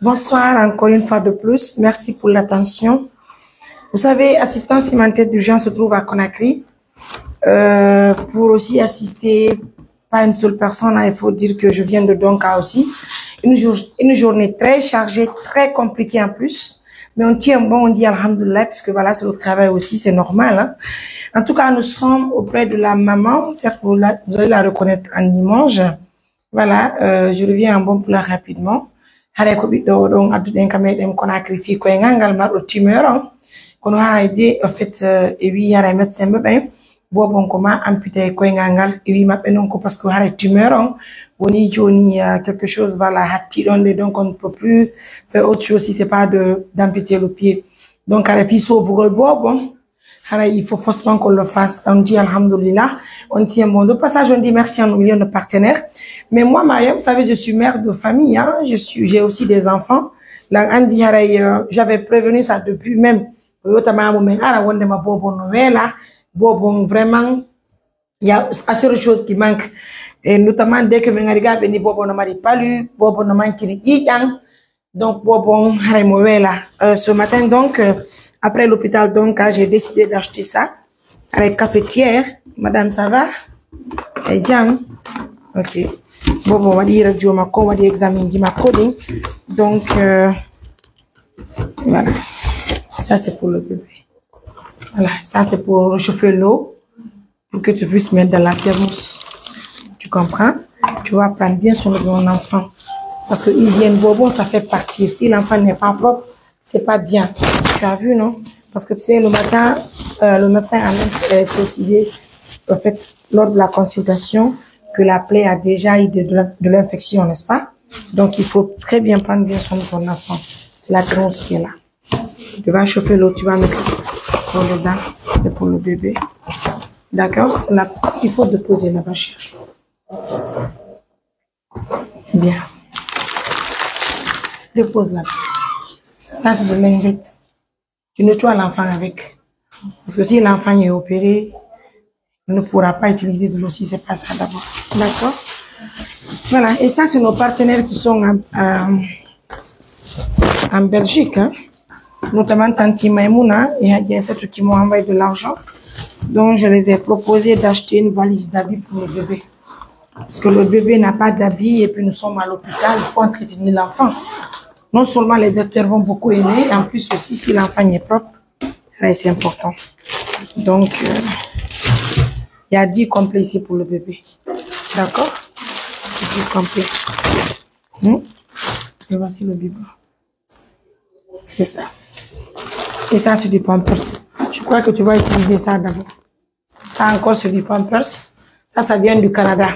Bonsoir encore une fois de plus. Merci pour l'attention. Vous savez, assistance humanitaire d'urgence se trouve à Conakry. Pour aussi assister pas une seule personne, il faut dire que je viens de Donka aussi. Une journée très chargée, très compliquée en plus. Mais on tient bon, on dit alhamdoulilah, puisque voilà, c'est le travail aussi, c'est normal. Hein. En tout cas, nous sommes auprès de la maman. Certes, vous allez la reconnaître en dimanche. Voilà, je reviens en bon plat rapidement. Hare ko ɓiɗɗo ɗon adduɗen ka meɗen Conakry fi koye ngal marɗo tumeur on kono haayde en fait e wi hara médecin ɓe bobon ko ma amputé koye ngal e wi maɓɓe non ko parce que hara tumeur on woni joni quelque chose voilà hatti ɗon de donc on ne peut plus faire autre chose si c'est pas d'amputer le pied donc hara fi sauvugol bobon hara il faut forcément qu'on le fasse on dit alhamdoulilah on tient bon. De passage, on dit merci à nos millions de partenaires. Mais moi, Mariam, vous savez, je suis mère de famille, hein. J'ai aussi des enfants. J'avais prévenu ça depuis même. Vraiment, il y a assez de choses qui manquent. Et notamment, dès que mes gars béni bobo ne m'a pas lu, bobo ne m'a qui donc, bobo, ce matin, donc, après l'hôpital, donc, j'ai décidé d'acheter ça à la cafetière. Madame, ça va? Et jam. Ok. Bon, on va dire radio ma on va dire examen ma coding. Donc, voilà. Ça, c'est pour le bébé. Voilà. Ça, c'est pour chauffer l'eau. Pour que tu puisses mettre dans la thermos. Tu comprends? Tu vas prendre bien soin de ton enfant. Parce que hygiène bonbon, ça fait partie. Si l'enfant n'est pas propre, c'est pas bien. Tu as vu, non? Parce que tu sais, le matin, le médecin a même précisé, en fait, lors de la consultation, que la plaie a déjà eu de l'infection, n'est-ce pas? Donc, il faut très bien prendre bien soin de ton enfant. C'est la grosse qui est là. Tu vas chauffer l'eau, tu vas mettre pour le dedans, c'est pour le bébé. D'accord? Il faut déposer là-bas, chérie. Bien. Dépose là-bas. Ça, c'est de l'enzette. Tu nettoies l'enfant avec. Parce que si l'enfant est opéré, il ne pourra pas utiliser de l'eau si c'est pas ça d'abord. D'accord? Voilà. Et ça, c'est nos partenaires qui sont en Belgique. Hein? Notamment Tanti Maïmouna et Hadiasetou qui m'ont envoyé de l'argent. Donc, je les ai proposé d'acheter une valise d'habits pour le bébé. Parce que le bébé n'a pas d'habits et puis nous sommes à l'hôpital, il faut entretenir l'enfant. Non seulement les docteurs vont beaucoup aimer, en plus aussi si l'enfant est propre, c'est important. Donc, il y a 10 complets ici pour le bébé. D'accord? 10 complets. Et voici le biberon. C'est ça. Et ça, c'est du Pampers. Je crois que tu vas utiliser ça d'abord. Ça encore, c'est du Pampers. Ça vient du Canada.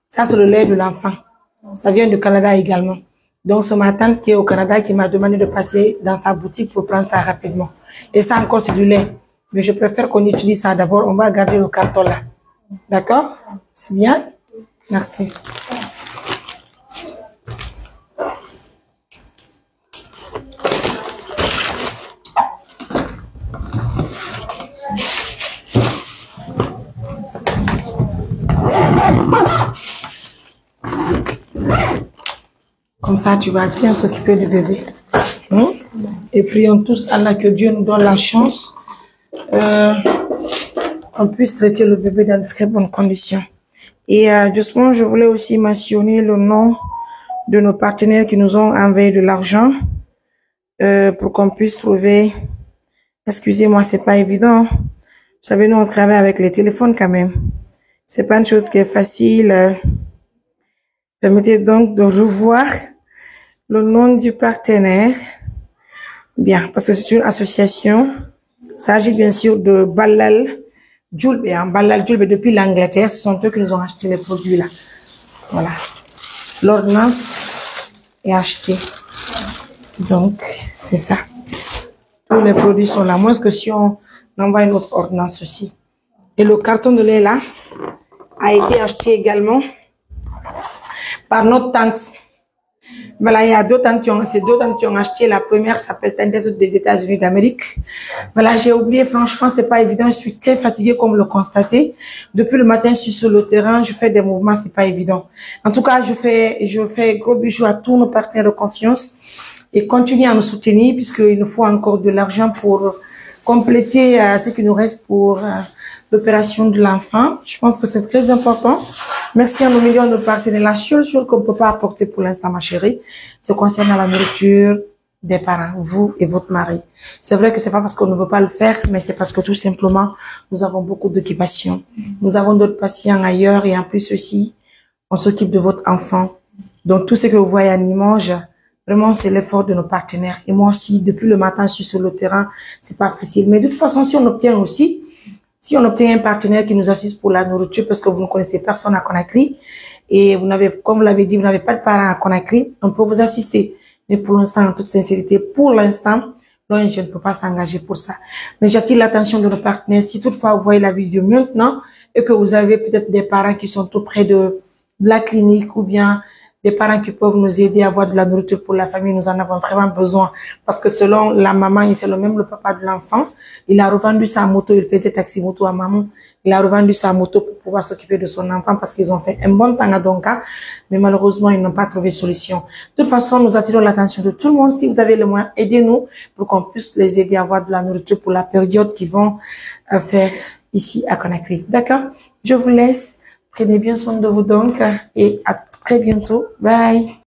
Ça, c'est le lait de l'enfant. Ça vient du Canada également. Donc, c'est ma tante qui est au Canada qui m'a demandé de passer dans sa boutique pour prendre ça rapidement. Et ça encore, c'est du lait. Mais je préfère qu'on utilise ça d'abord. On va garder le carton là. D'accord? C'est bien? Merci. Comme ça, tu vas bien s'occuper du bébé. Et prions tous Allah que Dieu nous donne la chance qu'on puisse traiter le bébé dans de très bonnes conditions. Et justement, je voulais aussi mentionner le nom de nos partenaires qui nous ont envoyé de l'argent pour qu'on puisse trouver... Excusez-moi, c'est pas évident. Vous savez, nous, on travaille avec les téléphones quand même. C'est pas une chose qui est facile. Permettez donc de revoir le nom du partenaire. Bien, parce que c'est une association. Il s'agit bien sûr de Balal Djoulbe. Balal Djoulbe depuis l'Angleterre. Ce sont eux qui nous ont acheté les produits là. Voilà. L'ordonnance est achetée. Donc, c'est ça. Tous les produits sont là. Moins que si on envoie une autre ordonnance aussi. Et le carton de lait là a été acheté également par notre tante. Voilà, il y a deux tantes qui ont acheté. La première s'appelle Tante des États-Unis d'Amérique. Voilà, j'ai oublié, franchement, c'est pas évident. Je suis très fatiguée, comme le constatez. Depuis le matin, je suis sur le terrain, je fais des mouvements, c'est pas évident. En tout cas, je fais gros bisous à tous nos partenaires de confiance. et continuez à nous soutenir puisqu'il nous faut encore de l'argent pour compléter ce qui nous reste pour l'opération de l'enfant. Je pense que c'est très important. Merci à nos millions de partenaires. La seule chose qu'on ne peut pas apporter pour l'instant, ma chérie, c'est concernant la nourriture des parents, vous et votre mari. C'est vrai que c'est pas parce qu'on ne veut pas le faire, mais c'est parce que tout simplement, nous avons beaucoup d'occupations. Nous avons d'autres patients ailleurs et en plus aussi, on s'occupe de votre enfant. Donc tout ce que vous voyez à Limoges, vraiment c'est l'effort de nos partenaires. Et moi aussi, depuis le matin, je suis sur le terrain, c'est pas facile. Mais de toute façon, si on obtient un partenaire qui nous assiste pour la nourriture, parce que vous ne connaissez personne à Conakry, et vous n'avez, comme vous l'avez dit, vous n'avez pas de parents à Conakry, on peut vous assister. Mais pour l'instant, en toute sincérité, pour l'instant, l'ONG ne peut pas s'engager pour ça. Mais j'attire l'attention de nos partenaires. Si toutefois vous voyez la vidéo maintenant et que vous avez peut-être des parents qui sont tout près de la clinique ou bien des parents qui peuvent nous aider à avoir de la nourriture pour la famille, nous en avons vraiment besoin. Parce que selon la maman et selon même le papa de l'enfant, il a revendu sa moto, il faisait taxi moto à maman. Il a revendu sa moto pour pouvoir s'occuper de son enfant parce qu'ils ont fait un bon temps à Donka, mais malheureusement, ils n'ont pas trouvé solution. De toute façon, nous attirons l'attention de tout le monde. Si vous avez les moyens, aidez-nous pour qu'on puisse les aider à avoir de la nourriture pour la période qu'ils vont faire ici à Conakry. D'accord? Je vous laisse. Prenez bien soin de vous donc et à très bientôt. Bye.